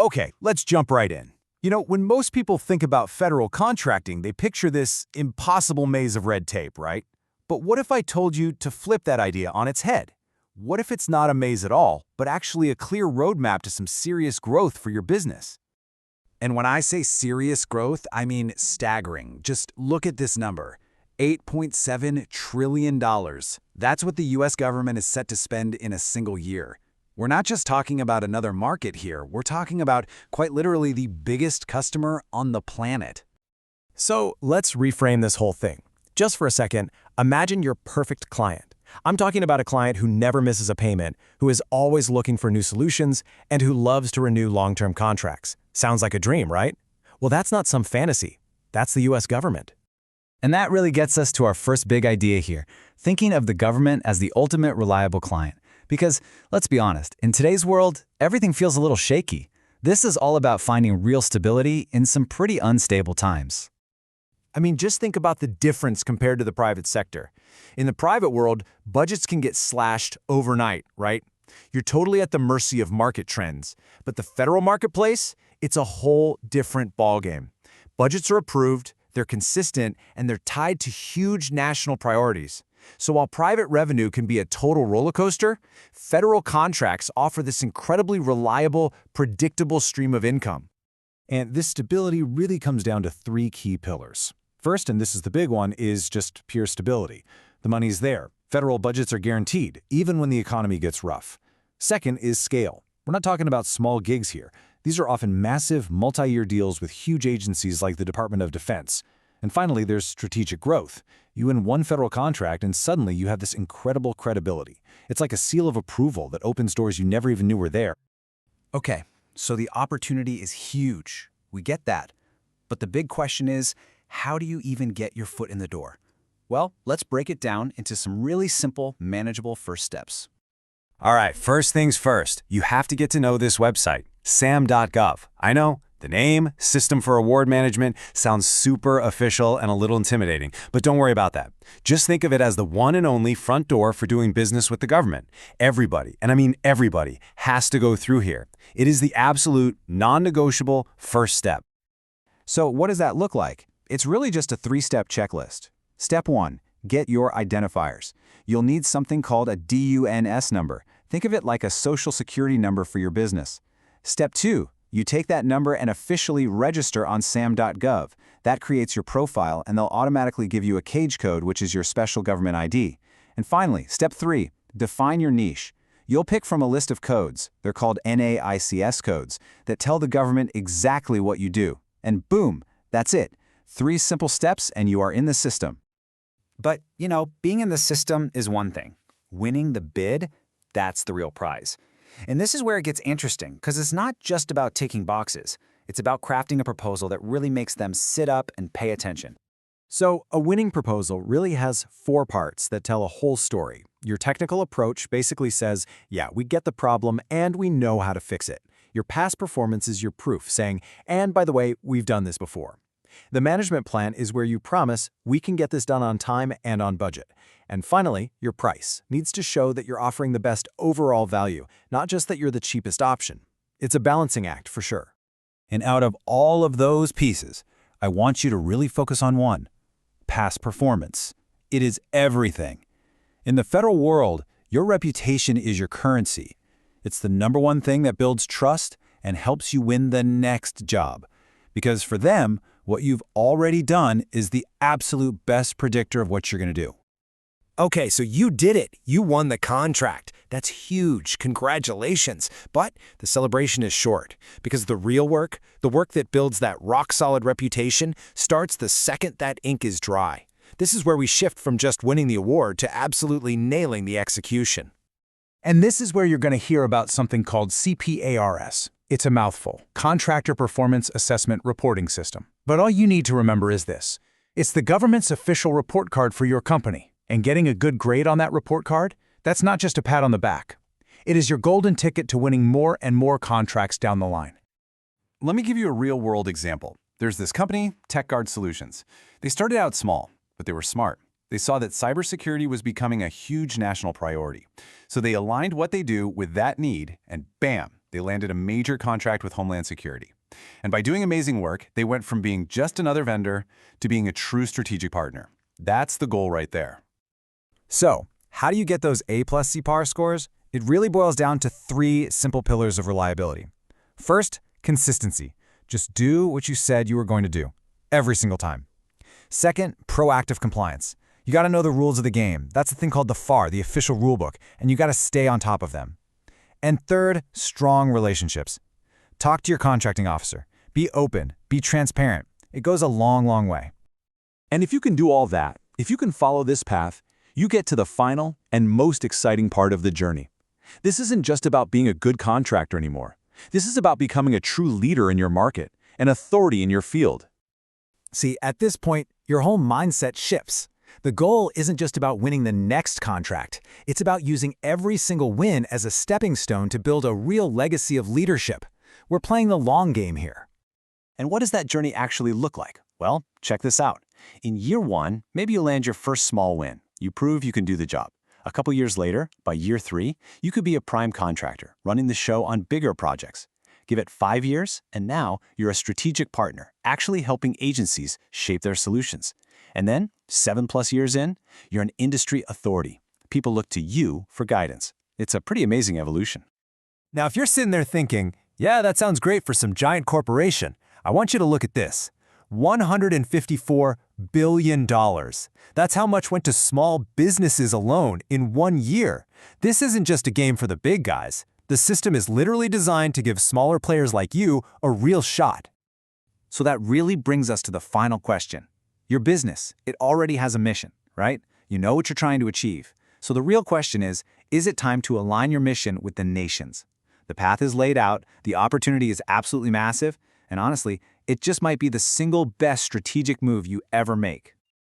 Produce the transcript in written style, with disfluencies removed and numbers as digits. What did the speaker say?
Okay, let's jump right in. When most people think about federal contracting, they picture this impossible maze of red tape, right? But what if I told you to flip that idea on its head? What if it's not a maze at all, but actually a clear roadmap to some serious growth for your business? And when I say serious growth, I mean staggering. Just look at this number, $8.7 trillion. That's what the US government is set to spend in a single year. We're not just talking about another market here, we're talking about quite literally the biggest customer on the planet. So let's reframe this whole thing. Just for a second, imagine your perfect client. I'm talking about a client who never misses a payment, who is always looking for new solutions, and who loves to renew long-term contracts. Sounds like a dream, right? Well, that's not some fantasy. That's the US government. And that really gets us to our first big idea here, thinking of the government as the ultimate reliable client. Because, let's be honest, in today's world, everything feels a little shaky. This is all about finding real stability in some pretty unstable times. I mean, just think about the difference compared to the private sector. In the private world, budgets can get slashed overnight, right? You're totally at the mercy of market trends. But the federal marketplace, it's a whole different ballgame. Budgets are approved, they're consistent, and they're tied to huge national priorities. So while private revenue can be a total roller coaster, federal contracts offer this incredibly reliable, predictable stream of income. And this stability really comes down to three key pillars. First, and this is the big one, is just pure stability. The money's there. Federal budgets are guaranteed, even when the economy gets rough. Second is scale. We're not talking about small gigs here. These are often massive, multi-year deals with huge agencies like the Department of Defense. And finally, there's strategic growth. You win one federal contract and suddenly you have this incredible credibility. It's like a seal of approval that opens doors you never even knew were there. Okay, so the opportunity is huge. We get that. But the big question is, how do you even get your foot in the door? Well, let's break it down into some really simple, manageable first steps. All right, first things first, you have to get to know this website, sam.gov. I know, the name, System for Award Management, sounds super official and a little intimidating, but don't worry about that. Just think of it as the one and only front door for doing business with the government. Everybody, and I mean everybody, has to go through here. It is the absolute, non-negotiable first step. So what does that look like? It's really just a three-step checklist. Step 1, get your identifiers. You'll need something called a DUNS number. Think of it like a social security number for your business. Step 2, you take that number and officially register on sam.gov. That creates your profile, and they'll automatically give you a cage code, which is your special government ID. And finally, step 3, define your niche. You'll pick from a list of codes, they're called NAICS codes, that tell the government exactly what you do. And boom, that's it. 3 simple steps and you are in the system. But, being in the system is one thing. Winning the bid, that's the real prize. And this is where it gets interesting, because it's not just about ticking boxes. It's about crafting a proposal that really makes them sit up and pay attention. So a winning proposal really has 4 parts that tell a whole story. Your technical approach basically says, yeah, we get the problem and we know how to fix it. Your past performance is your proof, saying, and by the way, we've done this before. The management plan is where you promise we can get this done on time and on budget. And finally, your price needs to show that you're offering the best overall value, not just that you're the cheapest option. It's a balancing act for sure. And out of all of those pieces, I want you to really focus on one: past performance. It is everything. In the federal world, your reputation is your currency. It's the number one thing that builds trust and helps you win the next job. Because for them, what you've already done is the absolute best predictor of what you're going to do. Okay, so you did it. You won the contract. That's huge. Congratulations. But the celebration is short, because the real work, the work that builds that rock-solid reputation, starts the second that ink is dry. This is where we shift from just winning the award to absolutely nailing the execution. And this is where you're going to hear about something called CPARS. It's a mouthful, Contractor Performance Assessment Reporting System. But all you need to remember is this: it's the government's official report card for your company. And getting a good grade on that report card, that's not just a pat on the back. It is your golden ticket to winning more and more contracts down the line. Let me give you a real-world example. There's this company, TechGuard Solutions. They started out small, but they were smart. They saw that cybersecurity was becoming a huge national priority. So they aligned what they do with that need, and bam, They landed a major contract with Homeland Security. And by doing amazing work, they went from being just another vendor to being a true strategic partner. That's the goal right there. So, how do you get those A+ CPAR scores? It really boils down to 3 simple pillars of reliability. First, consistency. Just do what you said you were going to do, every single time. Second, proactive compliance. You got to know the rules of the game. That's the thing called the FAR, the official rulebook, and you got to stay on top of them. And third, strong relationships. Talk to your contracting officer. Be open. Be transparent. It goes a long, long way. And if you can do all that, if you can follow this path, you get to the final and most exciting part of the journey. This isn't just about being a good contractor anymore. This is about becoming a true leader in your market, an authority in your field. See, at this point, your whole mindset shifts. The goal isn't just about winning the next contract. It's about using every single win as a stepping stone to build a real legacy of leadership. We're playing the long game here. And what does that journey actually look like? Well, check this out. In year 1, maybe you land your first small win. You prove you can do the job. A couple years later, by year 3, you could be a prime contractor, running the show on bigger projects. Give it 5 years, and now you're a strategic partner, actually helping agencies shape their solutions. And then, 7+ years in, you're an industry authority. People look to you for guidance. It's a pretty amazing evolution. Now, if you're sitting there thinking, yeah, that sounds great for some giant corporation, I want you to look at this. $154 billion. That's how much went to small businesses alone in 1 year. This isn't just a game for the big guys. The system is literally designed to give smaller players like you a real shot. So that really brings us to the final question. Your business, it already has a mission, right? You know what you're trying to achieve. So the real question is it time to align your mission with the nation's? The path is laid out, the opportunity is absolutely massive, and honestly, it just might be the single best strategic move you ever make.